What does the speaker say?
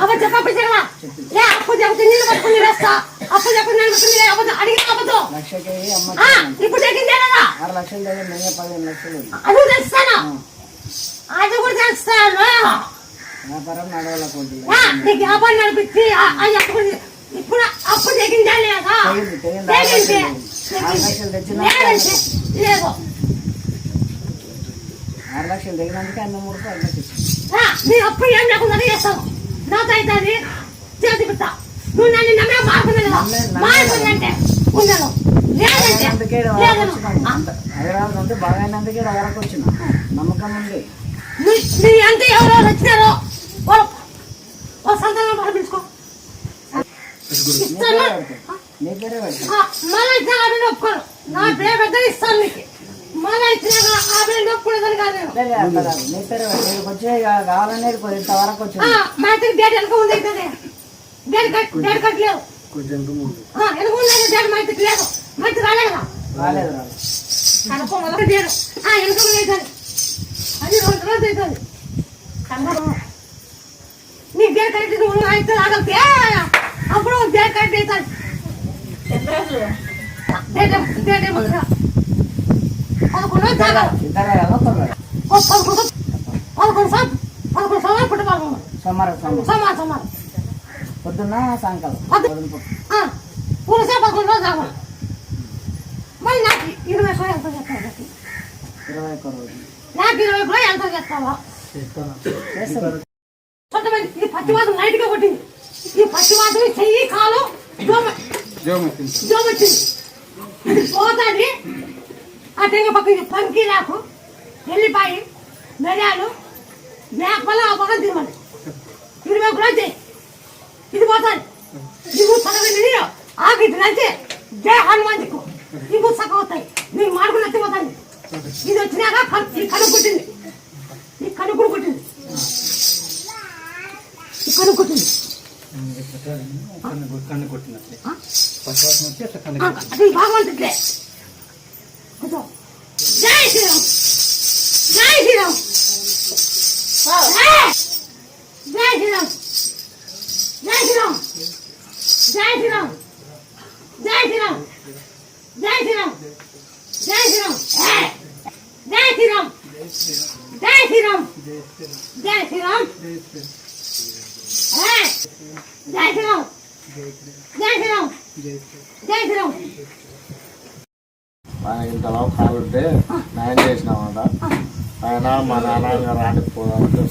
అప్పుడు చెప్పప్పుడు చెప్పరా ఏ అప్పు చెప్తే నీళ్ళు పట్టుకుని వేస్తా అప్పు చెప్పి నేను అడిగిన అబద్ధం ఇప్పుడు తగ్గిందే కదా 6 లక్షలు దగ్గర 15 లక్షలు అది తెస్తాను అది కూడా తెస్తాను వ్యాపారం నడవాలనుకుంటుంది నీకు వ్యాపారం నడిపించి ఇప్పుడు అప్పు తగ్గిందా లేదా లేదు 6 లక్షలు తగినందుకే అన్న 3 రూపాయలు నీ అప్పు ఏం లేకుండా చేస్తావు నాతో అవుతుంది చేతి పెట్టా నువ్వు నన్ను నమ్మే మారుకుందంటే ఉండను హైదరాబాద్ నుండి బాగా అయినందుకే వరకు వచ్చిన నమ్మకం ఉంది నీ అంటే ఎవరో వచ్చినారో సంతానం పంపించుకో మళ్ళీ ఇచ్చిన ఆమె ఒప్పుకోను నా పేరు పెద్ద ఇస్తాను నీకు మళ్ళీ ఇచ్చినాక ఆమె ఒప్పుకోలేదని కాదు కావాలనేది ఇంతవరకు వచ్చింది మా ఇంటికి డేట్ వెనక ఉంది అవుతుంది డేట్ కట్టలేదు వెనక ఉంది డేట్ మా ఇంటికి లేదు మా ఇంటికి రాలేదు రాలేదు వెనక అవుతుంది అది 2 రోజులు అవుతుంది నీ డేట్ కరెక్ట్ అయితే రాగలితే అప్పుడు డేట్ కరెక్ట్ అవుతుంది డేట్ 11 రోజులు తాగాలి 11 సంవత్సరాలు పుట్టబాలు సోమవారం పొద్దున్న సాయంకాలం పూలసే 11 రోజులు తాగాలి మళ్ళీ నాకు 20 రోజులు ఎంత చేస్తావు నాకు 20 రోజులు ఎంత చేస్తావా ఈ పచ్చివాదం లైట్ గా కొట్టింది ఈ పచ్చివాదం చెయ్యి కాలు జోమొచ్చింది ఇది పోతాది ఆ తెగ పక్కకి పంకి నాకు ఎల్లిపాయ మిరియాలు లేకపోతే ఆ పక్కన తినమని 20 రోజు ఇది పోతాది నీకు సగం ఆకు ఇది నచ్చి జయ హనుమాన్ దిక్కు నీకు సగం అవుతాయి నీకు మార్పు నచ్చిపోతాను ఇది వచ్చినాక ఈ కడుపు కొట్టింది ఈ కడుపు కూడా కొట్టింది ఈ కడుపు కొట్టింది అది భగవంతుడే జై శ్రీరామ్ జై శ్రీరామ్ జై శ్రీరామ్ జై శ్రీరామ్ జై శ్రీరామ్ జై శ్రీరామ్ జై శ్రీరామ్ జై శ్రీరామ్ జై శ్రీరామ్ జై శ్రీరామ్ జై శ్రీరామ్ జై శ్రీరామ్ జై శ్రీరామ్ జై శ్రీరామ్ ఇంతలో కాలుంటే న్యాయం చేసినామంట ఆయన మా నాన్నగారు రానికి పోదామంటే